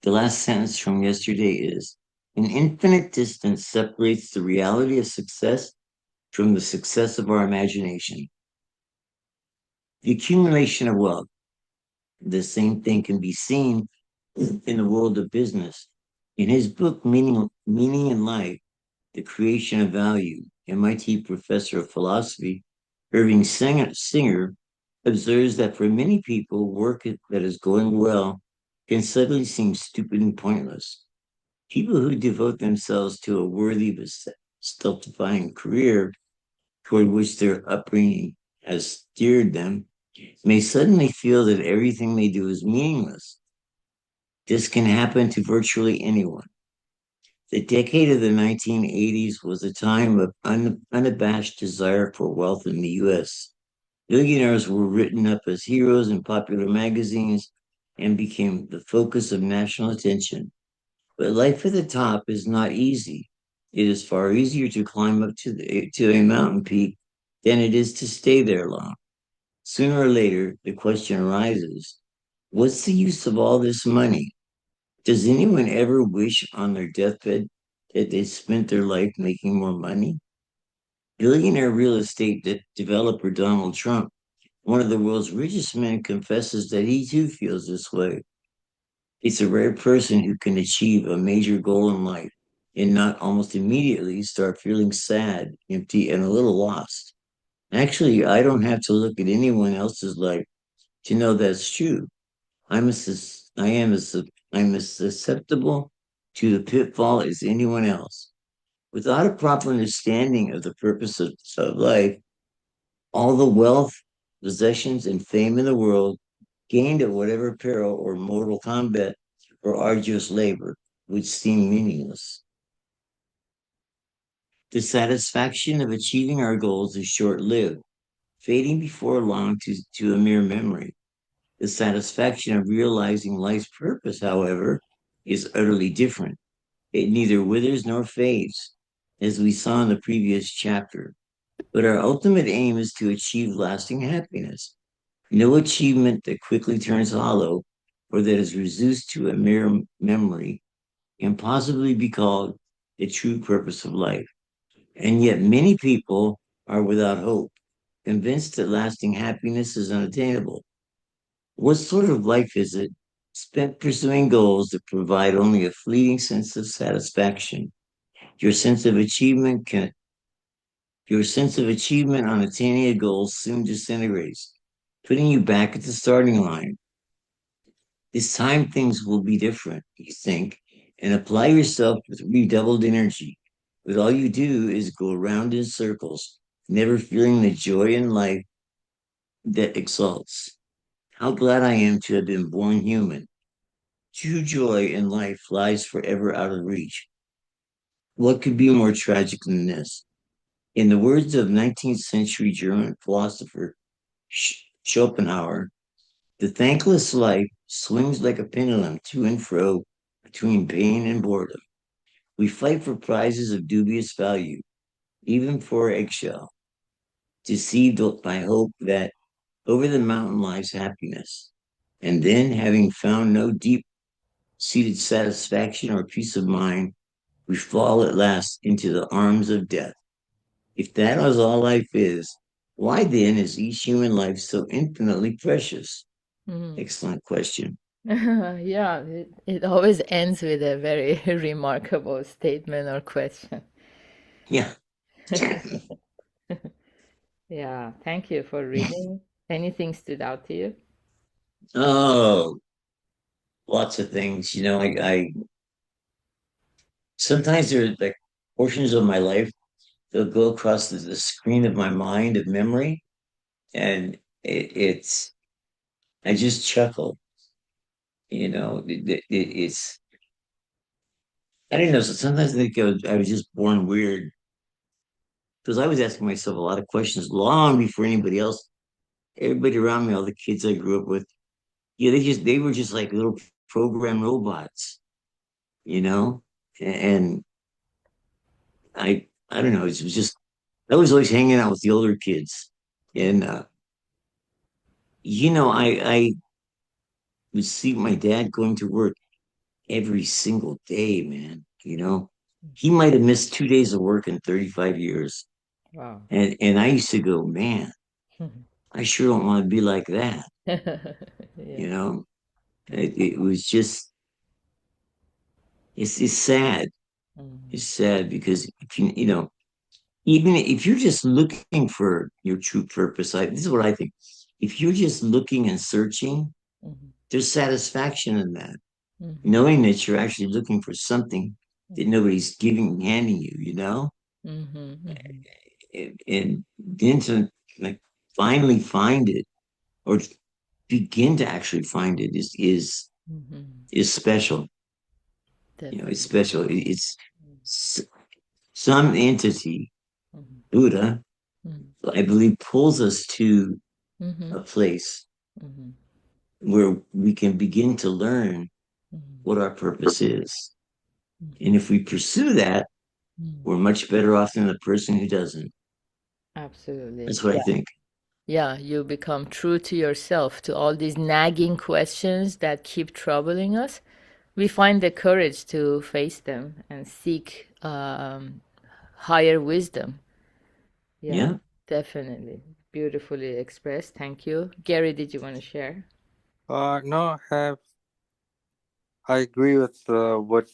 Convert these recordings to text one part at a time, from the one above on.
The last sentence from yesterday is an infinite distance separates the reality of success from the success of our imagination. The accumulation of wealth, the same thing can be seen in the world of business. In his book, Meaning in Life, The Creation of Value, MIT professor of philosophy Irving Singer observes that for many people, work that is going well can suddenly seem stupid and pointless. People who devote themselves to a worthy but self-defining career toward which their upbringing has steered them may suddenly feel that everything they do is meaningless. This can happen to virtually anyone. The decade of the 1980s was a time of unabashed desire for wealth in the US. Billionaires were written up as heroes in popular magazines and became the focus of national attention. But life at the top is not easy. It is far easier to climb up to a mountain peak than it is to stay there long. Sooner or later, the question arises, what's the use of all this money? Does anyone ever wish on their deathbed that they spent their life making more money? Billionaire real estate developer Donald Trump, one of the world's richest men, confesses that he too feels this way. It's a rare person who can achieve a major goal in life and not almost immediately start feeling sad, empty, and a little lost. Actually, I don't have to look at anyone else's life to know that's true. I'm as sus- I am as su- I'm as susceptible to the pitfall as anyone else. Without a proper understanding of the purpose of life, all the wealth, possessions, and fame in the world, gained at whatever peril or mortal combat or arduous labor, would seem meaningless. The satisfaction of achieving our goals is short lived, fading before long to a mere memory. The satisfaction of realizing life's purpose, however, is utterly different. It neither withers nor fades, as we saw in the previous chapter. But our ultimate aim is to achieve lasting happiness. No achievement that quickly turns hollow or that is reduced to a mere memory can possibly be called the true purpose of life. And yet, many people are without hope, convinced that lasting happiness is unattainable. What sort of life is it spent pursuing goals that provide only a fleeting sense of satisfaction? Your sense of achievement can your sense of achievement on attaining a goal soon disintegrates, putting you back at the starting line. This time things will be different, you think, and apply yourself with redoubled energy. But all you do is go around in circles, never feeling the joy in life that exalts. How glad I am to have been born human. True joy in life lies forever out of reach. What could be more tragic than this? In the words of 19th century German philosopher Schopenhauer, the thankless life swings like a pendulum to and fro between pain and boredom. We fight for prizes of dubious value, even for eggshell, deceived by hope that over the mountain lies happiness. And then, having found no deep seated satisfaction or peace of mind, we fall at last into the arms of death. If that is all life is, why then is each human life so infinitely precious? Mhm. Excellent question. Yeah, it always ends with a very remarkable statement or question. Yeah. Yeah, thank you for reading. Anything stood out to you? Oh, lots of things. I sometimes there are like portions of my life they'll go across the screen of my mind of memory, and it's I just chuckle. It's I don't know. So sometimes I think I was just born weird because I was asking myself a lot of questions long before anybody else, everybody around me, all the kids I grew up with. Yeah, they were just like little program robots, you know, and I don't know. It was just I was always hanging out with the older kids, and I would see my dad going to work, every single day, man. You know, he might have missed 2 days of work in 35 years. Wow. And I used to go, man, I sure don't want to be like that. Yeah. You know, it was just, it's sad. It's Mhm. sad because if you know, even if you're just looking for your true purpose, this is what I think. If you're just looking and searching, Mhm. there's satisfaction in that, Mhm. knowing that you're actually looking for something that nobody's handing you, you know? Mhm. Mhm. And then to like finally find it or begin to actually find it Mhm. is special. You know, it's Definitely. special. It's some entity, Mhm. Buddha, Mhm. I believe, pulls us to Mhm. a place Mhm. where we can begin to learn Mhm. what our purpose is. And Mhm. if we pursue that, Mhm. we're much better off than the person who doesn't. Absolutely. That's what I Yeah. think. Yeah, you become true to yourself, to all these nagging questions that keep troubling us. We find the courage to face them and seek higher wisdom. Yeah, Yeah. definitely. Beautifully expressed. Thank you. Gary, did you want to share? No, I agree with what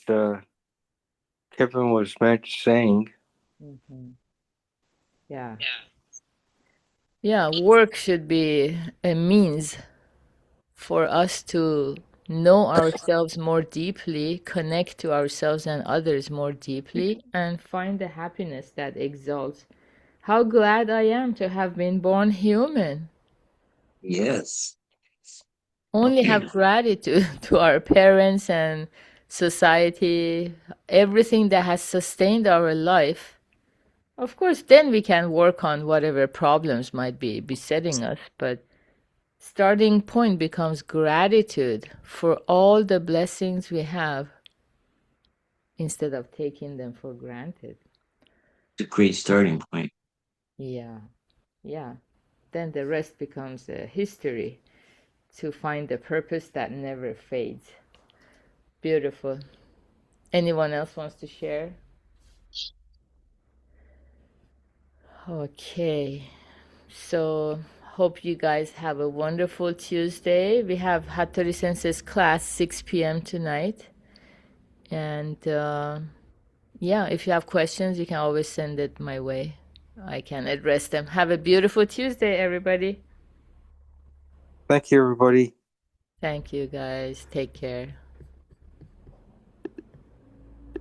Kevin was saying. Hmm. Yeah. Yeah, work should be a means for us to know ourselves more deeply, connect to ourselves and others more deeply, and find the happiness that exalts. How glad I am to have been born human. Yes. Only have gratitude to our parents and society, everything that has sustained our life. Of course, then we can work on whatever problems might be besetting us, but starting point becomes gratitude for all the blessings we have instead of taking them for granted. It's a great starting point. Yeah, yeah. Then the rest becomes a history to find the purpose that never fades. Beautiful. Anyone else wants to share? Okay. So, hope you guys have a wonderful Tuesday. We have Hattori Sensei's class 6 p.m. tonight. And yeah, if you have questions, you can always send it my way. I can address them. Have a beautiful Tuesday, everybody. Thank you, everybody. Thank you, guys. Take care.